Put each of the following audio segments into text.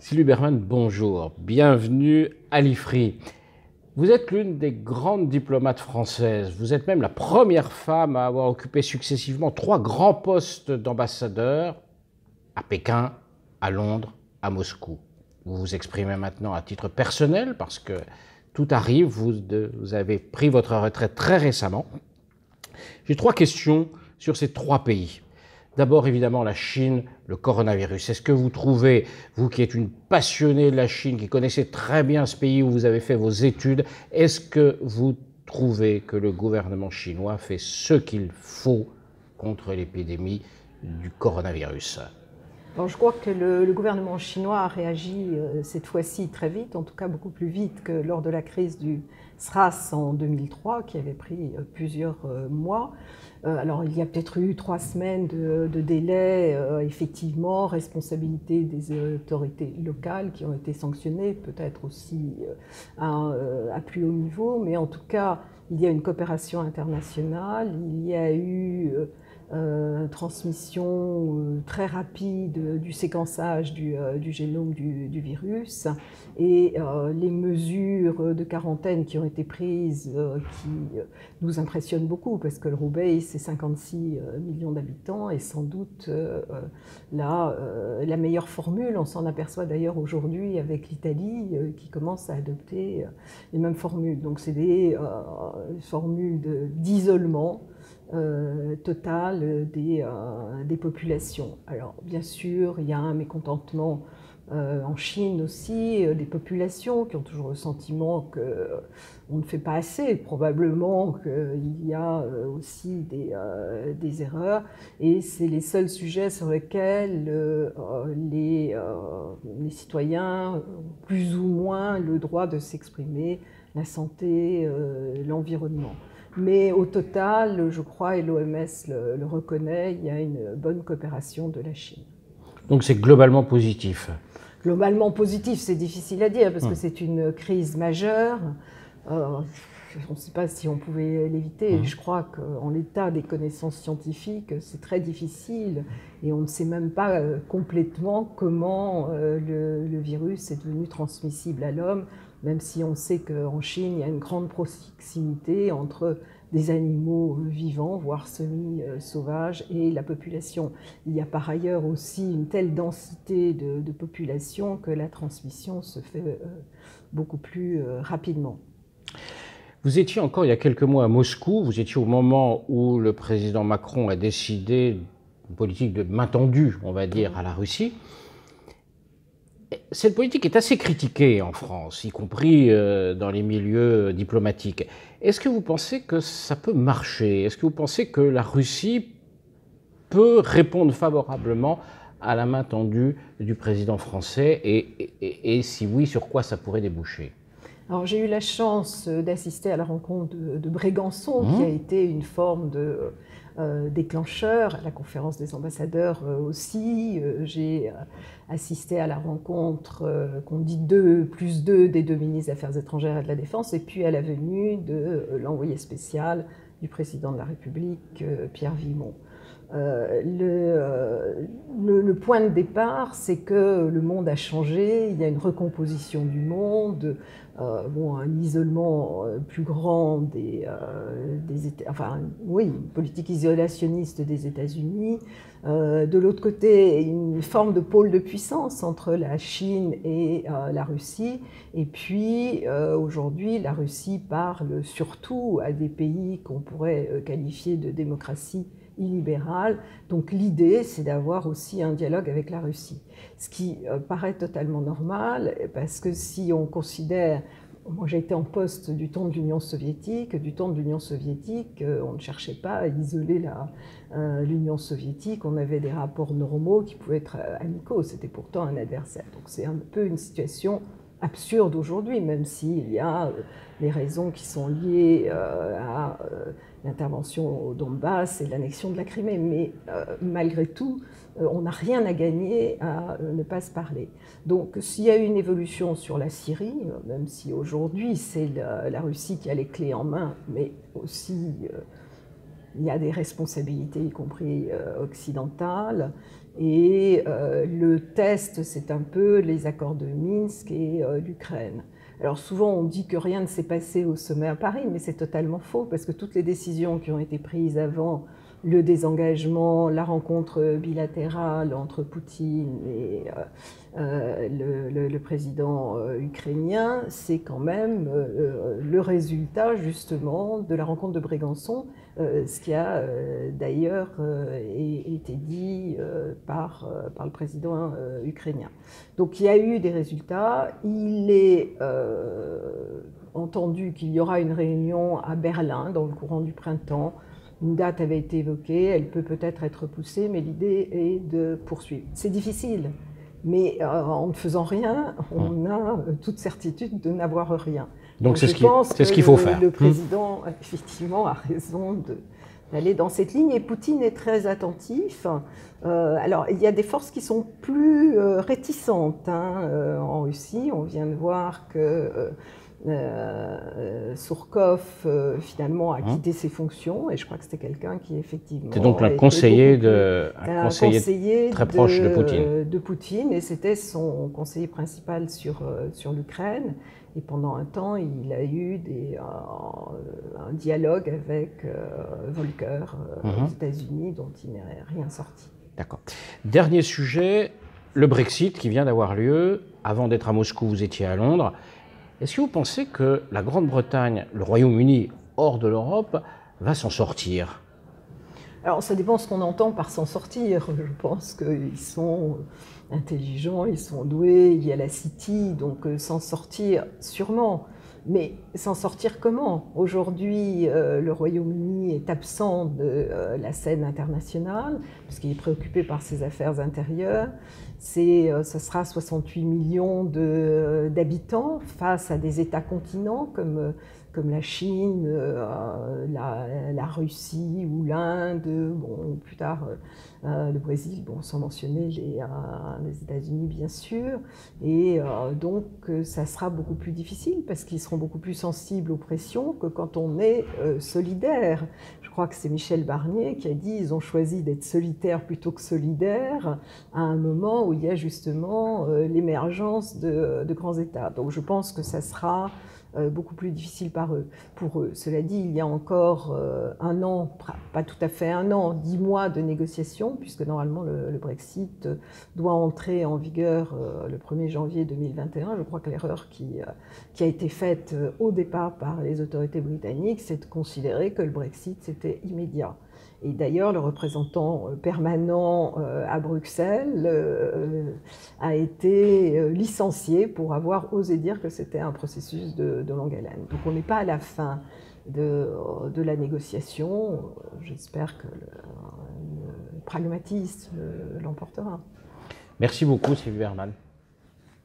Sylvie Berman, bonjour. Bienvenue à l'IFRI. Vous êtes l'une des grandes diplomates françaises. Vous êtes même la première femme à avoir occupé successivement 3 grands postes d'ambassadeur à Pékin, à Londres, à Moscou. Vous vous exprimez maintenant à titre personnel parce que tout arrive. Vous avez pris votre retraite très récemment. J'ai 3 questions sur ces 3 pays. D'abord, évidemment, la Chine, le coronavirus. Est-ce que vous trouvez, vous qui êtes une passionnée de la Chine, qui connaissez très bien ce pays où vous avez fait vos études, est-ce que vous trouvez que le gouvernement chinois fait ce qu'il faut contre l'épidémie du coronavirus? Alors, je crois que le gouvernement chinois a réagi cette fois-ci très vite, en tout cas beaucoup plus vite que lors de la crise du SRAS en 2003, qui avait pris plusieurs mois. Alors, il y a peut-être eu 3 semaines de délai, effectivement, responsabilité des autorités locales qui ont été sanctionnées, peut-être aussi à plus haut niveau, mais en tout cas, il y a une coopération internationale, il y a eu transmission très rapide du séquençage du génome du virus et les mesures de quarantaine qui ont été prises qui nous impressionnent beaucoup parce que le Roubaix c'est 56 millions d'habitants et sans doute la meilleure formule. On s'en aperçoit d'ailleurs aujourd'hui avec l'Italie qui commence à adopter les mêmes formules. Donc c'est des formules d'isolement total des populations. Alors bien sûr, il y a un mécontentement en Chine aussi, des populations qui ont toujours le sentiment qu'on ne fait pas assez, probablement qu'il y a aussi des erreurs, et c'est les seuls sujets sur lesquels les citoyens ont plus ou moins le droit de s'exprimer, la santé, l'environnement. Mais au total, je crois, et l'OMS le reconnaît, il y a une bonne coopération de la Chine. Donc c'est globalement positif. Globalement positif, c'est difficile à dire parce que c'est une crise majeure. On ne sait pas si on pouvait l'éviter. Je crois qu'en l'état des connaissances scientifiques, c'est très difficile et on ne sait même pas complètement comment le virus est devenu transmissible à l'homme, même si on sait qu'en Chine, il y a une grande proximité entre des animaux vivants, voire semi-sauvages, et la population. Il y a par ailleurs aussi une telle densité de population que la transmission se fait beaucoup plus rapidement. Vous étiez encore il y a quelques mois à Moscou, vous étiez au moment où le président Macron a décidé une politique de main tendue, on va dire, à la Russie. Cette politique est assez critiquée en France, y compris dans les milieux diplomatiques. Est-ce que vous pensez que ça peut marcher? Est-ce que vous pensez que la Russie peut répondre favorablement à la main tendue du président français et si oui, sur quoi ça pourrait déboucher? Alors, j'ai eu la chance d'assister à la rencontre de Brégançon, qui a été une forme de déclencheur, à la conférence des ambassadeurs aussi. J'ai assisté à la rencontre qu'on dit 2+2 des 2 ministres des Affaires étrangères et de la Défense, et puis à la venue de l'envoyé spécial du président de la République, Pierre Vimont. Le point de départ, c'est que le monde a changé, il y a une recomposition du monde, un isolement plus grand des États, enfin oui, une politique isolationniste des États-Unis. De l'autre côté, une forme de pôle de puissance entre la Chine et la Russie. Et puis aujourd'hui, la Russie parle surtout à des pays qu'on pourrait qualifier de démocratie illibérale. Donc l'idée, c'est d'avoir aussi un dialogue avec la Russie. Ce qui paraît totalement normal, parce que si on considère... Moi, j'ai été en poste du temps de l'Union soviétique. Du temps de l'Union soviétique, on ne cherchait pas à isoler l'Union soviétique. On avait des rapports normaux qui pouvaient être amicaux. C'était pourtant un adversaire. Donc c'est un peu une situation absurde aujourd'hui, même s'il y a les raisons qui sont liées à l'intervention au Donbass et l'annexion de la Crimée. Mais malgré tout, on n'a rien à gagner à ne pas se parler. Donc s'il y a une évolution sur la Syrie, même si aujourd'hui c'est la Russie qui a les clés en main, mais aussi il y a des responsabilités, y compris occidentales. Et le test, c'est un peu les accords de Minsk et l'Ukraine. Alors souvent, on dit que rien ne s'est passé au sommet à Paris, mais c'est totalement faux, parce que toutes les décisions qui ont été prises avant le désengagement, la rencontre bilatérale entre Poutine et le président ukrainien, c'est quand même le résultat justement de la rencontre de Brégançon, ce qui a d'ailleurs été dit par le président ukrainien. Donc il y a eu des résultats, il est entendu qu'il y aura une réunion à Berlin dans le courant du printemps. Une date avait été évoquée, elle peut peut-être être repoussée, mais l'idée est de poursuivre. C'est difficile, mais en ne faisant rien, on a toute certitude de n'avoir rien. Donc c'est ce qu'il faut faire. Le président, effectivement, a raison d'aller dans cette ligne, et Poutine est très attentif. Alors, il y a des forces qui sont plus réticentes en Russie. On vient de voir que Surkov finalement a quitté ses fonctions, et je crois que c'était quelqu'un qui effectivement c'était donc un conseiller très proche de Poutine, et c'était son conseiller principal sur l'Ukraine. Et pendant un temps, il a eu un dialogue avec Volcker aux États-Unis, dont il n'est rien sorti. D'accord. Dernier sujet, le Brexit qui vient d'avoir lieu. Avant d'être à Moscou, vous étiez à Londres. Est-ce que vous pensez que la Grande-Bretagne, le Royaume-Uni, hors de l'Europe, va s'en sortir? Alors, ça dépend ce qu'on entend par s'en sortir. Je pense qu'ils sont intelligents, ils sont doués, il y a la City, donc s'en sortir sûrement. Mais s'en sortir comment? Aujourd'hui, le Royaume-Uni est absent de la scène internationale, puisqu'il est préoccupé par ses affaires intérieures. Ce sera 68 millions d'habitants face à des États-continents comme la Chine, la Russie ou l'Inde, bon, plus tard le Brésil, bon, sans mentionner les États-Unis bien sûr. Et donc ça sera beaucoup plus difficile parce qu'ils seront beaucoup plus sensibles aux pressions que quand on est solidaire. Je crois que c'est Michel Barnier qui a dit ils ont choisi d'être solitaires plutôt que solidaires à un moment où il y a justement l'émergence de grands États. Donc je pense que ça sera beaucoup plus difficile pour eux. Cela dit, il y a encore un an, pas tout à fait un an, 10 mois de négociations, puisque normalement le Brexit doit entrer en vigueur le 1er janvier 2021. Je crois que l'erreur qui a été faite au départ par les autorités britanniques, c'est de considérer que le Brexit, c'était immédiat. Et d'ailleurs, le représentant permanent à Bruxelles a été licencié pour avoir osé dire que c'était un processus de longue haleine. Donc on n'est pas à la fin de la négociation. J'espère que le pragmatisme l'emportera. Merci beaucoup, Sylvie Berman.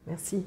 Merci.